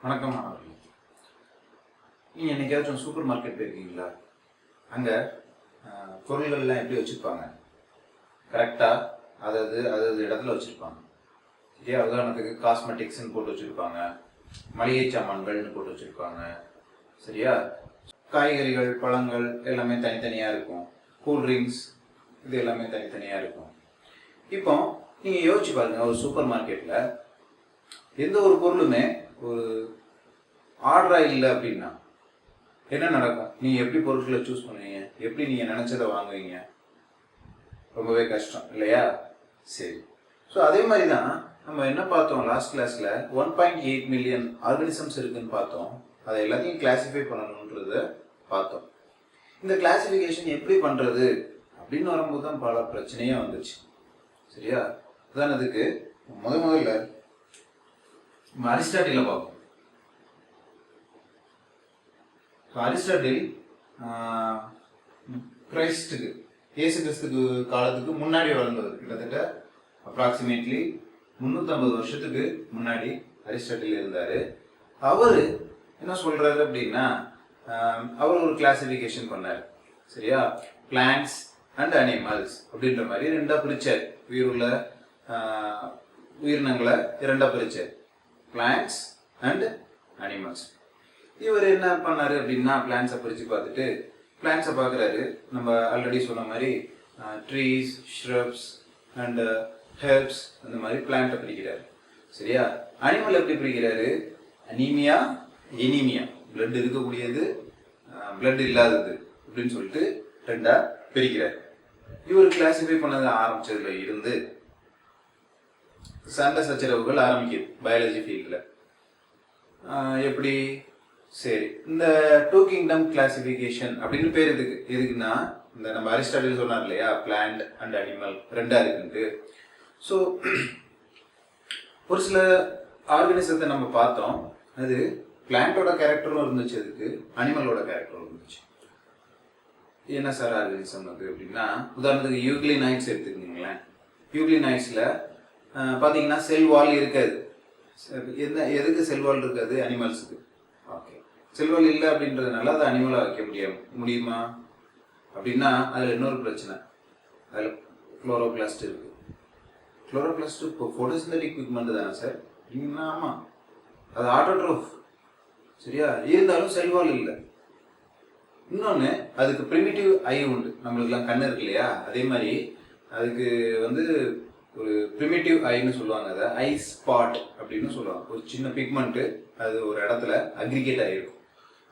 வணக்கம் மாணவர்களே. நீங்கள் என்னைக்காச்சும் சூப்பர் மார்க்கெட் போயிருக்கீங்களா? அங்கே பொருள்கள்லாம் எப்படி வச்சுருப்பாங்க, கரெக்டாக அதாவது இடத்துல வச்சுருப்பாங்க. சரியா? உதாரணத்துக்கு காஸ்மெட்டிக்ஸ்ன்னு போட்டு வச்சுருப்பாங்க, மளிகை சாமான்கள்னு போட்டு வச்சுருப்பாங்க. சரியா? காய்கறிகள், பழங்கள் எல்லாமே தனித்தனியாக இருக்கும். கூல்ட்ரிங்க்ஸ் இது எல்லாமே தனித்தனியாக இருக்கும். இப்போ நீங்கள் யோசிச்சு பாருங்கள், ஒரு சூப்பர் மார்க்கெட்டில் எந்த ஒரு பொருளுமே ஒரு ஆர்டராக இல்லை அப்படின்னா என்ன நடக்கும்? நீங்கள் எப்படி பொருட்களை சூஸ் பண்ணுவீங்க? எப்படி நீங்கள் நினச்சதை வாங்குவீங்க? ரொம்பவே கஷ்டம் இல்லையா? சரி. ஸோ அதே மாதிரி தான் நம்ம என்ன பார்த்தோம் லாஸ்ட் கிளாஸில், 1.8 மில்லியன் ஆர்கனிசம்ஸ் இருக்குன்னு பார்த்தோம். அதை எல்லாத்தையும் கிளாஸிஃபை பண்ணணுன்றத பார்த்தோம். இந்த கிளாசிஃபிகேஷன் எப்படி பண்ணுறது அப்படின்னு வரும்போது தான் பல பிரச்சனையே வந்துச்சு. சரியா? உதாரணத்துக்கு முதல்ல நம்ம அரிஸ்டாட்டில பார்ப்போம். அரிஸ்டாட்டில் கிரைஸ்டுக்கு, இயேசு கிறிஸ்துக்கு காலத்துக்கு முன்னாடி வளர்ந்தவர். கிட்டத்தட்ட அப்ராக்சிமேட்லி 350 வருஷத்துக்கு முன்னாடி அரிஸ்டாட்டில் இருந்தார். அவர் என்ன சொல்றாரு அப்படின்னா, அவர் ஒரு கிளாசிஃபிகேஷன் பண்ணார். சரியா? பிளான்ட்ஸ் அண்ட் அனிமல்ஸ் அப்படின்ற மாதிரி ரெண்டா பிரிச்சார். உயிருள்ள உயிரினங்களை இரண்டா பிரிச்சார், பிளான்ட்ஸ் அண்ட் அனிமல்ஸ். இவர் என்ன பண்ணாரு அப்படின்னா, பிளான்ட்ஸை பிரித்து பார்த்துட்டு பிளான்ட்ஸை பார்க்குறாரு. நம்ம ஆல்ரெடி சொன்ன மாதிரி ட்ரீஸ், ஷ்ரப்ஸ் அண்ட் ஹெர்ப்ஸ் அந்த மாதிரி பிளான்ட்டை பிரிக்கிறாரு. சரியா? அனிமல் எப்படி பிரிக்கிறாரு? அனீமியா, எனிமியா, பிளட் இருக்கக்கூடியது, பிளட் இல்லாதது அப்படின்னு சொல்லிட்டு ரெண்டா பிரிக்கிறார். இவர் கிளாசிஃபை பண்ணது ஆரம்பிச்சதுல இருந்து சண்டை சச்சரவுகள் ஆரம்பிக்குது பயாலஜி ஃபீல்டில். எப்படி? சரி, இந்த டூ கிங்டம் கிளாசிஃபிகேஷன் அப்படின்னு பேர் எதுக்குன்னா, இந்த நம்ம அரிஸ்டாட்டில் சொன்னார் இல்லையா, பிளான்ட் அண்ட் அனிமல் ரெண்டா இருக்குன்ட்டு. ஸோ ஒரு சில ஆர்கனிசத்தை நம்ம பார்த்தோம், அது பிளான்ட்டோட கேரக்டரும் இருந்துச்சு, அதுக்கு அனிமலோட கேரக்டரும் இருந்துச்சு. என்ன சார் ஆர்கனிசம் அது அப்படின்னா, உதாரணத்துக்கு யூக்ளினைட்ஸ் எடுத்துக்கிங்களேன். யூக்ளினைட்ஸில் பார்த்தீங்கன்னா செல் வால் இருக்காது. எதுக்கு செல் வால் இருக்காது? அனிமல்ஸுக்கு. ஓகே, செல் வால் இல்லை அப்படின்றதுனால அது அனிமலாக வைக்க முடியுமா அப்படின்னா, அதில் இன்னொரு பிரச்சனை, அதில் குளோரோபிளாஸ்ட் இருக்கு. குளோரோபிளாஸ்ட் இப்போ ஃபோட்டோசிந்தட்டிக் பிக்மெண்ட் தானே சார்? அப்படின்னா ஆமாம், அது ஆட்டோட்ரோஃப். சரியா? இருந்தாலும் செல் வால் இல்லை. இன்னொன்று, அதுக்கு ப்ரிமிட்டிவ் ஐ உண்டு. நம்மளுக்குலாம் கண்ணு இருக்கு இல்லையா, அதே மாதிரி அதுக்கு ஒரு ப்ரிமிட்டிவ் ஐன்னு சொல்லுவாங்க. அதை ஐ ஸ்பாட் அப்படின்னு சொல்லுவாங்க. ஒரு சின்ன பிக்மெண்ட்டு அது ஒரு இடத்துல அக்ரிகேட் ஆகிருக்கும்,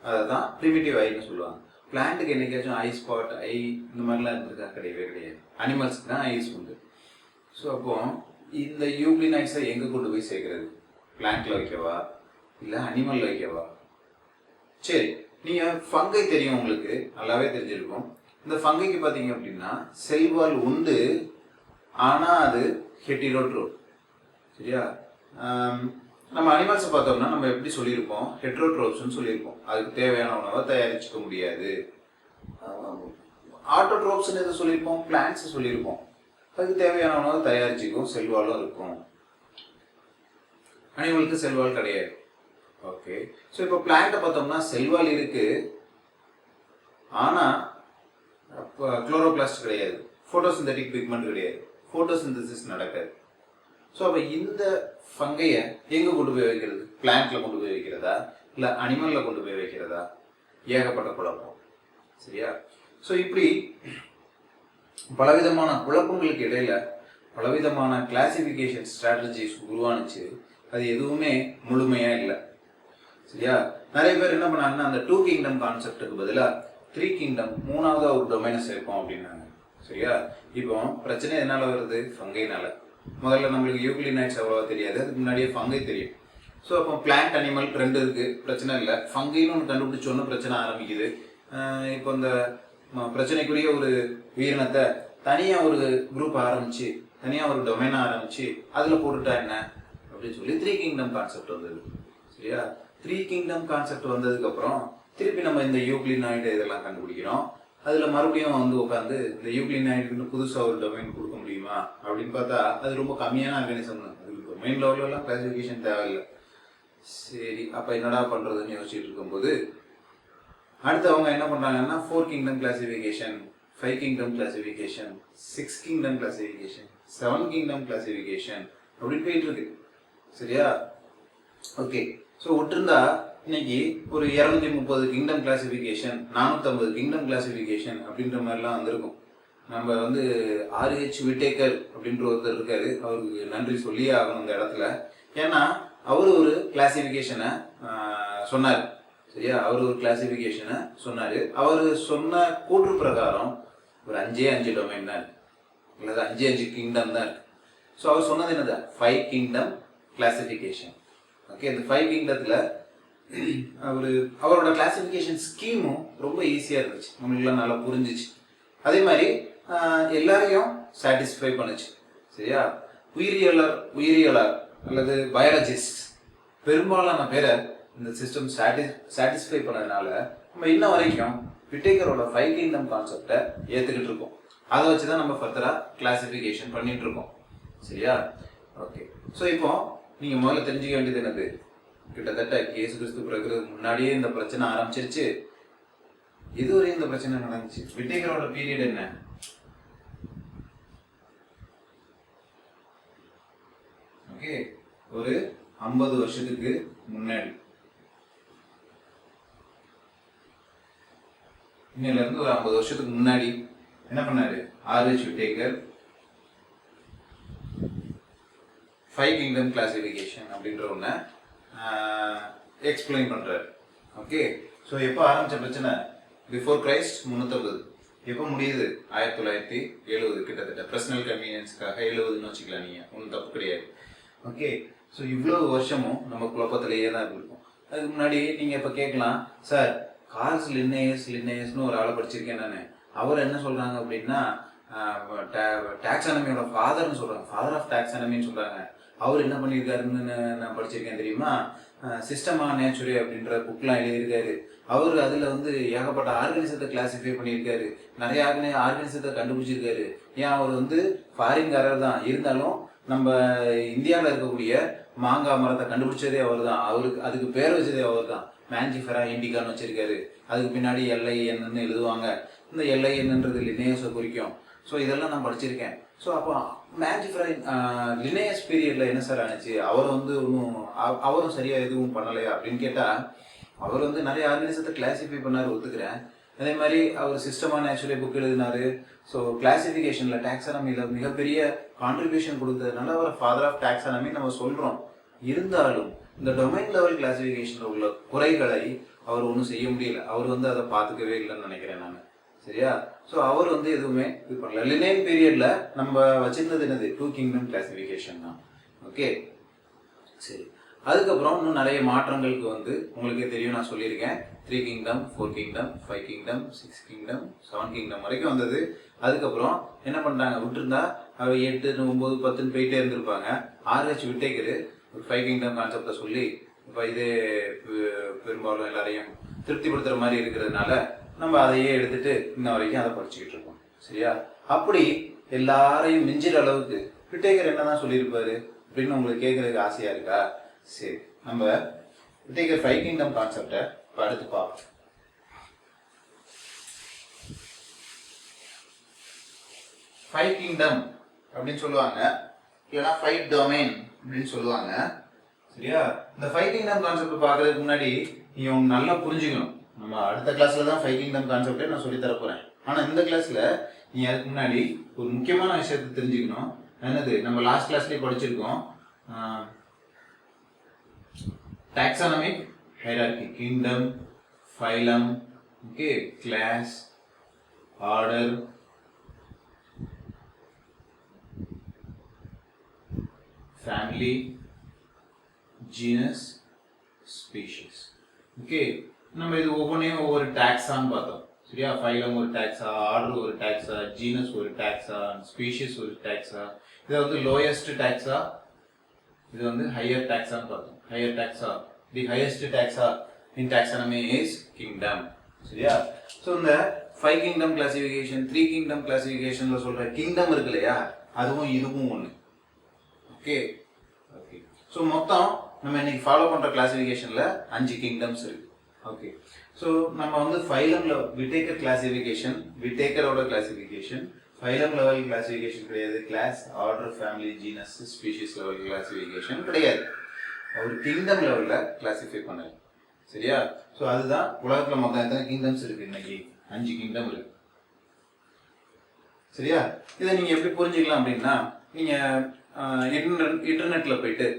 அதை தான் ப்ரிமிட்டிவ் ஐன்னு சொல்லுவாங்க. பிளான்ட்டுக்கு என்னைக்காச்சும் ஐ ஸ்பாட், ஐ இந்த மாதிரிலாம் இருந்திருக்கா? கிடையவே கிடையாது. அனிமல்ஸ்க்கு தான் ஐஸ் உண்டு. ஸோ அப்போ இந்த யூக்ளினைட்ஸை எங்கே கொண்டு போய் சேர்க்கறது? பிளான்ட்ல வைக்கவா இல்லை அனிமல்ல வைக்கவா? சரி, நீங்கள் ஃபங்கை தெரியும், உங்களுக்கு நல்லாவே தெரிஞ்சிருக்கும். இந்த ஃபங்கைக்கு பார்த்தீங்க அப்படின்னா செல்வால் உண்டு, ஆனால் அது ஹெட்டிரோட்ரோப். சரியா? நம்ம அனிமல்ஸை பார்த்தோம்னா நம்ம எப்படி சொல்லியிருப்போம்? ஹெட்ரோட்ரோப்ஸ்ன்னு சொல்லியிருப்போம். அதுக்கு தேவையான உணவை தயாரிச்சுக்க முடியாது. ஆட்டோட்ரோப்ஸ்ன்னு எதை சொல்லியிருப்போம்? பிளான்ட்ஸ் சொல்லியிருப்போம். அதுக்கு தேவையான உணவை தயாரிச்சுக்கும், செல்வாலும் இருக்கும். அனிமலுக்கு செல்வால் கிடையாது. ஓகே, ஸோ இப்போ பிளான்ட்டை பார்த்தோம்னா செல்வால் இருக்கு, ஆனால் குளோரோபிளாஸ்ட் கிடையாது, ஃபோட்டோசிந்தட்டிக் பிக்மெண்ட் கிடையாது, ஃபோட்டோசிந்தசிஸ் நடக்காது. ஸோ அப்போ இந்த ஃபங்கையை எங்கே கொண்டு போய் வைக்கிறது? பிளான்ட்ல கொண்டு போய் வைக்கிறதா இல்லை அனிமலில் கொண்டு போய் வைக்கிறதா? ஏகப்பட்ட குழப்பம். சரியா? ஸோ இப்படி பலவிதமான குழப்பங்களுக்கு இடையில பலவிதமான கிளாசிஃபிகேஷன் ஸ்ட்ராட்டஜிஸ் உருவானுச்சு. அது எதுவுமே முழுமையாக இல்லை. சரியா? நிறைய பேர் என்ன பண்ணாங்கன்னா, அந்த 2 கிங்டம் கான்செப்டுக்கு பதிலாக 3 கிங்டம், மூணாவது ஒரு டொமைனை சேர்ப்போம் அப்படின்னாங்க. சரியா? இப்போ பிரச்சனை எதனால வருது? ஃபங்கைனால. முதல்ல நம்மளுக்கு யூக்ளினைட்ஸ் அவ்வளோவா தெரியாது, அதுக்கு முன்னாடியே ஃபங்கை தெரியும். ஸோ அப்போ பிளான்ட் அனிமல் ரெண்டு இருக்கு, பிரச்சனை இல்லை. ஃபங்கைன்னு ஒன்று கண்டுபிடிச்சோன்னு பிரச்சனை ஆரம்பிக்குது. இப்போ இந்த பிரச்சனைக்குரிய ஒரு உயிரினத்தை தனியாக ஒரு குரூப் ஆரம்பிச்சு, தனியாக ஒரு டொமைனை ஆரம்பிச்சு அதில் போட்டுட்டா என்ன அப்படின்னு சொல்லி 3 கிங்டம் கான்செப்ட் வந்தது. சரியா? 3 கிங்டம் கான்செப்ட் வந்ததுக்கப்புறம் திருப்பி நம்ம இந்த யூக்ளினாய்டு இதெல்லாம் கண்டுபிடிக்கிறோம். அதில் மறுபடியும் உட்காந்து இந்த யூக்ளினாய்டுன்னு புதுசாக ஒரு டொமைன் கொடுக்க முடியுமா அப்படின்னு பார்த்தா அது ரொம்ப கம்மியான ஆர்கானிசம் தான். அதுக்கு டொமைன் லெவலெலாம் கிளாசிஃபிகேஷன் தேவையில்லை. சரி, அப்போ என்னடா பண்ணுறதுன்னு யோசிச்சுட்டு இருக்கும்போது அடுத்தவங்க என்ன பண்ணுறாங்கன்னா 4 kingdom classification, 5 kingdom classification, 6 kingdom classification, 7 kingdom classification அப்படின்னு போயிட்டு இருக்கு. சரியா? ஓகே. ஸோ விட்டுருந்தா இன்னைக்கு ஒரு 230 கிங்டம் கிளாசிஃபிகேஷன், 450 கிங்டம் கிளாசிஃபிகேஷன் அப்படின்ற மாதிரிலாம் வந்திருக்கும். நம்ம வந்து R.H. விட்டேக்கர் அப்படின்ற ஒருத்தர் இருக்காரு, அவருக்கு நன்றி சொல்லியே ஆகணும் இந்த இடத்துல. ஏன்னா அவர் ஒரு கிளாசிஃபிகேஷனை சொன்னார். சரியா? அவர் ஒரு கிளாசிஃபிகேஷனை சொன்னார். அவர் சொன்ன கூற்று பிரகாரம் ஒரு 5 டொமைன் தான் இருக்கு, அல்லது 5 கிங்டம் தான் இருக்கு. ஸோ அவர் சொன்னது என்னது? 5 கிங்டம் கிளாசிஃபிகேஷன். ஓகே. இந்த 5 கிங்டத்தில் அவரோட கிளாசிஃபிகேஷன் ஸ்கீமும் ரொம்ப ஈஸியாக இருந்துச்சு, நம்மளுக்குலாம் நல்லா புரிஞ்சிச்சு. அதே மாதிரி எல்லாரையும் சாட்டிஸ்ஃபை பண்ணுச்சு. சரியா? உயிரியலார் அல்லது பயாலஜிஸ்ட் பெரும்பாலான பேரை இந்த சிஸ்டம் சாட்டிஸ்ஃபை பண்ணதுனால நம்ம இன்ன வரைக்கும் விட்டேக்கரோட 5 கிங்டம் கான்செப்டை ஏற்றுக்கிட்டு இருக்கோம். அதை வச்சு தான் நம்ம ஃபர்தராக கிளாசிஃபிகேஷன் பண்ணிட்டு இருக்கோம். சரியா? ஓகே. ஸோ இப்போ நீங்கள் முதல்ல தெரிஞ்சுக்க வேண்டியது என்னது? கிட்டத்தட்ட இயேசு கிறிஸ்து பிறகுறதுக்கு முன்னாடியே இந்த பிரச்சனை ஆரம்பிச்சிருச்சு. இதுவரையும் இந்த பிரச்சனை நடந்துச்சு. விட்டேக்கரோட பீரியட் என்ன? ஓகே, ஒரு 50 வருஷத்துக்கு முன்னாடி. இன்னையில இருந்து ஒரு 50 வருஷத்துக்கு முன்னாடி என்ன பண்ணாரு? R.H. விட்டேக்கர் 5 கிங்டம் கிளாசிஃபிகேஷன் அப்படின்ற ஒன்று எக்ஸ்பிளைன் பண்றாரு. ஓகே. ஸோ எப்போ ஆரம்பிச்ச பிரச்சனை? Before Christ 350. எப்போ முடியுது? 1970. கிட்டத்தட்ட பர்சனல் கன்வீனியன்ஸ்க்காக 70ன்னு வச்சுக்கலாம், நீங்கள் ஒன்றும் தப்பு கிடையாது. ஓகே. ஸோ இவ்வளோ வருஷமும் நம்ம குழப்பத்திலேயே தான் இருந்திருக்கோம். அதுக்கு முன்னாடி நீங்கள் இப்போ கேட்கலாம், சார் கார்ல்ஸ் லின்னேயஸ்னு ஒரு ஆளை படிச்சிருக்கேன் நான், அவர் என்ன சொல்கிறாங்க அப்படின்னா டாக்ஸானமியோட ஃபாதர்னு சொல்கிறாங்க, ஃபாதர் ஆஃப் டாக்ஸானமின்னு சொல்கிறாங்க. அவர் என்ன பண்ணியிருக்காருன்னு நான் படிச்சிருக்கேன் தெரியுமா? சிஸ்டம் ஆஃப் நேச்சுரே அப்படின்ற புக்லாம் எழுதியிருக்காரு. அவர் அதில் வந்து ஏகப்பட்ட ஆர்கனிசத்தை கிளாசிஃபை பண்ணியிருக்காரு, நிறைய ஆர்கனிசத்தை கண்டுபிடிச்சிருக்காரு. ஏன் அவர் வந்து ஃபாரின்காரர் தான் இருந்தாலும் நம்ம இந்தியாவில் இருக்கக்கூடிய மாங்காய் மரத்தை கண்டுபிடிச்சதே அவர் தான். அதுக்கு பேர் வச்சதே அவர் தான். மேஞ்சிஃபெரா இண்டிகான்னு வச்சிருக்காரு. அதுக்கு பின்னாடி LINன்னு எழுதுவாங்க. இந்த LINன்றது லினேயஸை குறிக்கும். ஸோ இதெல்லாம் நான் படிச்சிருக்கேன். ஸோ அப்போ மேஞ்சிஃபெரா லினேயஸ் பீரியட்ல என்ன சார் ஆனிச்சு? அவர் வந்து அவரும் சரியா எதுவும் பண்ணலையா அப்படின்னு கேட்டால், அவர் வந்து நிறைய ஆர்கனிசத்தை கிளாசிஃபை பண்ணார், ஒத்துக்கிறேன். அதே மாதிரி அவர் சிஸ்டம் ஆஃப் நேச்சுரல் புக் எழுதினாரு. ஸோ கிளாசிஃபிகேஷனில் டாக்ஸானமியில் மிகப்பெரிய கான்ட்ரிபியூஷன் கொடுத்ததுனால அவர் ஃபாதர் ஆஃப் டாக்ஸானமி நம்ம சொல்கிறோம். இருந்தாலும் இந்த டொமைன் லெவல் கிளாசிஃபிகேஷனில் உள்ள குறைகளை அவர் ஒன்றும் செய்ய முடியல. அவர் வந்து அதை பார்த்துக்கவே இல்லைன்னு நினைக்கிறேன் நான். சரியா? ஸோ அவர் வந்து எதுவுமே இது பண்ணல. லினேன் பீரியட்ல நம்ம வச்சிருந்தது என்னது? 2 கிங்டம் கிளாசிஃபிகேஷன் தான். ஓகே, சரி. அதுக்கப்புறம் இன்னும் நிறைய மாற்றங்களுக்கு வந்து உங்களுக்கே தெரியும், நான் சொல்லியிருக்கேன். 3 kingdom, 4 kingdom, 5 kingdom, 6 kingdom, 7 kingdom வரைக்கும் வந்தது. அதுக்கப்புறம் என்ன பண்ணிட்டாங்க? விட்டுருந்தா அவ 8, 9, 10 போயிட்டே இருந்திருப்பாங்க. R.H. விட்டேக்கர் 5 கிங்டம் கான்செப்டை சொல்லி இப்போ இதே பெரும்பாலும் எல்லாரையும் திருப்திப்படுத்துற மாதிரி இருக்கிறதுனால நம்ம அதையே எடுத்துட்டு இன்ன வரைக்கும் அதை படிச்சுக்கிட்டு இருக்கோம். சரியா? அப்படி எல்லாரையும் மிஞ்சிற அளவுக்கு விட்டேக்கர் என்னதான் சொல்லியிருப்பாரு அப்படின்னு உங்களுக்கு கேட்கறதுக்கு ஆசையா இருக்கா? சரி, நம்ம விட்டேக்கர் 5 கிங்டம் கான்செப்டை இப்போ அடுத்து பார்ப்போம். 5 கிங்டம் அப்படின்னு சொல்லுவாங்க, இல்லைன்னா 5 டொமைன் அப்படின்னு சொல்லுவாங்க. சரியா? இந்த 5 கிங்டம் கான்செப்ட் பார்க்கறதுக்கு முன்னாடி நீங்க நல்லா புரிஞ்சுக்கணும். நம்ம அடுத்த கிளாஸ்ல தான் 5 கிங்டம் கான்செப்டே நான் சொல்லி தர போறேன். ஆனா இந்த கிளாஸ்ல நீ அதுக்கு முன்னாடி ஒரு முக்கியமான விஷயத்தை தெரிஞ்சுக்கணும். என்னது? நம்ம லாஸ்ட் கிளாஸ்லயே படிச்சிருக்கோம், taxonomic hierarchy, kingdom, phylum, okay, class, order, family, genus, species. Okay, நம்ம இது ஒவ்வொன்றையும் ஒவ்வொரு டாக்ஸான்னு பார்த்தோம். சரியா? ஃபைலம் ஒரு டாக்ஸா, ஆர்டர் ஒரு டாக்ஸா, ஜீனஸ் ஒரு டாக்ஸா, ஸ்பீஷிஸ் ஒரு டாக்ஸா. இதை வந்து லோயஸ்ட் டாக்ஸா, இது வந்து ஹையர் டாக்ஸான்னு பார்த்தோம். Higher டாக்ஸா, the highest டாக்ஸா in taxonomy is kingdom. சரியா? ஸோ இந்த 5 கிங்டம் கிளாசிஃபிகேஷன், 3 கிங்டம் கிளாசிஃபிகேஷன்ல சொல்ற கிங்டம் இருக்கு இல்லையா, அதுவும் இதுவும் ஒன்று. Okay okay. ஸோ மொத்தம் நம்ம இன்னைக்கு ஃபாலோ பண்ற கிளாசிஃபிகேஷன்ல 5 கிங்டம்ஸ் இருக்கு. ஓகே, ஸோ நம்ம வந்து ஃபைலம்ல விட்டேக்கர் கிளாசிஃபிகேஷன், விட்டேக்கரோட கிளாசிஃபிகேஷன், ஃபைலம் லெவல் கிளாசிஃபிகேஷன் கிடையாது, class, order, family, genus, species level classification கிடையாது. ஒரு கிங்டம் லெவல்ல கிளாசிஃபை பண்ணல. சரியா? ஸோ அதுதான் உலகத்துல மொத்தம் எத்தனை கிங்டம்ஸ் இருக்கு இன்னைக்கு? 5 கிங்டம் இருக்கு. சரியா? இதை நீங்க எப்படி புரிஞ்சுக்கலாம் அப்படின்னா, நீங்க இன்டர்நெட்ல போயிட்டு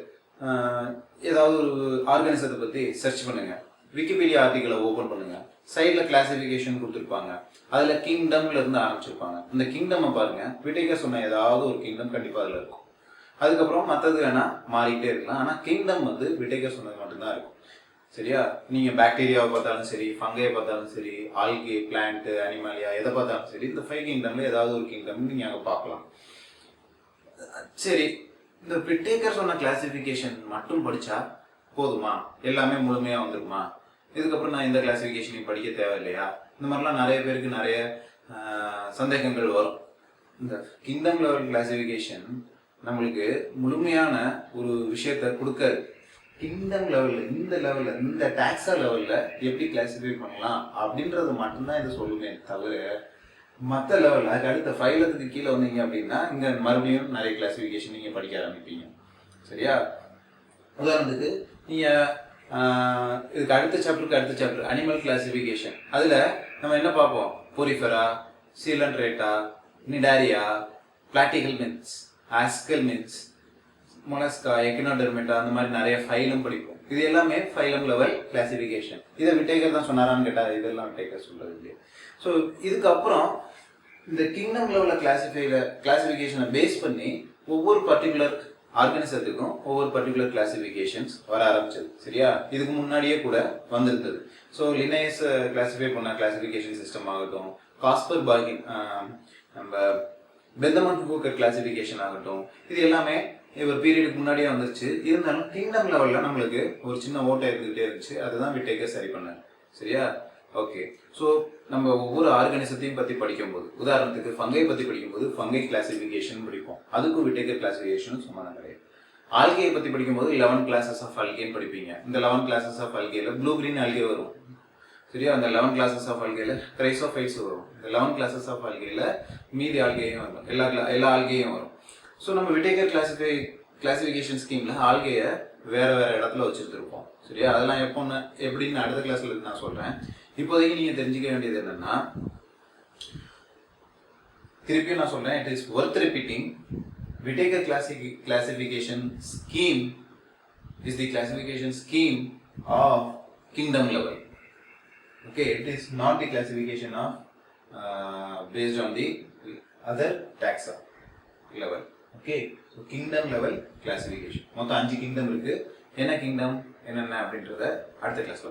ஏதாவது ஒரு ஆர்கானிசத்தை பத்தி சர்ச் பண்ணுங்க, விக்கிபீடியா ஆர்டிகளை ஓபன் பண்ணுங்க, சைட்ல கிளாசிஃபிகேஷன் கொடுத்துருப்பாங்க, அதுல கிங்டம்ல இருந்து ஆரம்பிச்சிருப்பாங்க. இந்த கிங்டம் பாருங்க, விட்டேக்கர் சொன்ன ஏதாவது ஒரு கிங்டம் கண்டிப்பா அதுல இருக்கும். அதுக்கப்புறம் மற்றது வேணா மாறிட்டே இருக்கலாம். ஆனா கிங்டம் வந்து விட்டேக்கர் சொன்னது மட்டும்தான் இருக்கும். சரியா? நீங்க பாக்டீரியாவை பார்த்தாலும் சரி, ஃபங்கையை பார்த்தாலும் சரி, ஆல்கே, பிளான்ட், அனிமாலியா எதை பார்த்தாலும் சரி, இந்த 5 கிங்டம்ல ஏதாவது ஒரு கிங்டம் நீங்க அங்க பார்க்கலாம். சரி, இந்த விட்டேக்கர் சொன்ன கிளாசிஃபிகேஷன் மட்டும் படிச்சா போதுமா? எல்லாமே முழுமையா வந்துருமா? இதுக்கப்புறம் நான் இந்த கிளாசிஃபிகேஷனையும் படிக்க தேவையில்லையா? இந்த மாதிரிலாம் நிறைய பேருக்கு நிறைய சந்தேகங்கள் வரும். இந்த கிங்டம் லெவல் கிளாசிஃபிகேஷன் நம்மளுக்கு முழுமையான ஒரு விஷயத்த கொடுக்காது. கிங்டம் லெவல்ல, இந்த லெவல்ல, இந்த டாக்ஸா லெவல்ல எப்படி கிளாசிஃபை பண்ணலாம் அப்படின்றது மட்டும்தான் இது சொல்லுமே தவிர, மற்ற லெவல் அதுக்கு அடுத்த ஃபைலத்துக்கு கீழே வந்தீங்க அப்படின்னா இங்க மறுபடியும் நிறைய கிளாசிஃபிகேஷன் நீங்க படிக்க ஆரம்பிப்பீங்க. சரியா? உதாரணத்துக்கு நீங்க இதுக்கு அடுத்த சாப்டர் அனிமல் கிளாசிஃபிகேஷன், அதுல நம்ம என்ன பார்ப்போம்? பொரிஃபெரா, சீலன்ட்ரேட்டா, நிடாரியா, பிளாட்டிஹெல்மின்ஸ், ஆஸ்கெல்மின்ஸ், மொலஸ்கா, எக்கினோடெர்மேட்டா, அந்த மாதிரி நிறைய ஃபைலம் படிப்போம். இது எல்லாமே ஃபைலம் லெவல் கிளாசிஃபிகேஷன். இதை விட்டேக்கர் தான் சொன்னாரான்னு கேட்டா இதெல்லாம் விட்டேக்கர் சொல்றது இல்லையா? ஸோ இதுக்கப்புறம் இந்த கிங்டம் லெவலில் கிளாசிஃபிகேஷனை பேஸ் பண்ணி ஒவ்வொரு பர்டிகுலர் ஆர்கனிசத்துக்கும் ஒவ்வொரு பர்டிகுலர் கிளாசிஃபிகேஷன்ஸ் வர ஆரம்பிச்சது. சரியா? இதுக்கு முன்னாடியே கூட வந்திருந்தது. ஸோ லினேயஸ் கிளாசிஃபை பண்ண கிளாசிஃபிகேஷன் சிஸ்டம் ஆகட்டும், காஸ்பர் பார்கின், நம்ம பெந்தமன் ஹூக்கர் கிளாசிஃபிகேஷன் ஆகட்டும், இது எல்லாமே ஒரு பீரியடுக்கு முன்னாடியே வந்துருச்சு. இருந்தாலும் கிங்டம் லெவலில் நம்மளுக்கு ஒரு சின்ன ஓட்டை இருந்துகிட்டே இருந்துச்சு. அதுதான் விட்டேக்கர் சரி பண்ணார். சரியா? ஓகே, ஸோ நம்ம ஒவ்வொரு ஆர்கானிசத்தையும் பற்றி படிக்கும்போது, உதாரணத்துக்கு ஃபங்கை பற்றி படிக்கும்போது ஃபங்கை கிளாசிஃபிகேஷன் படிப்போம். அதுக்கும் விட்டேக்கர் கிளாசிஃபிகேஷனும் சமாதானம் கிடையாது. ஆல்கையை பற்றி படிக்கும்போது 11 கிளாஸஸ் ஆஃப் அல்கேன்னு படிப்பீங்க. இந்த 11 கிளாஸஸ் ஆஃப் அல்கேல ப்ளூ கிரீன் அல்கே வரும். சரியா? அந்த 11 கிளாஸஸ் ஆஃப் அல்கேல கிரைசோஃபைட்ஸ் வரும். இந்த 11 கிளாஸஸ் ஆஃப் அல்கேல மீதி ஆல்கேயும் வரும், எல்லா ஆல்கேயும் வரும். ஸோ நம்ம விட்டேக்கர் கிளாசிஃபிகேஷன் ஸ்கீம்ல ஆல்கேயை வேற இடத்துல வச்சுருந்துருப்போம். சரியா? அதெல்லாம் எப்படின்னு அடுத்த கிளாஸ்ல நான் சொல்றேன். இப்போதைக்கு நீங்க தெரிஞ்சுக்க வேண்டியது என்னன்னா, திருப்பியும் நான் சொல்றேன், it is worth repeating. Whittaker classification scheme is the classification scheme of kingdom level. Okay, it is not the classification of based on the other taxa level. Okay, so kingdom level classification. மொத்தம் 5 kingdom இருக்கு. என்ன kingdom என்னென்ன அப்படின்றத அடுத்த கிளாஸ்ல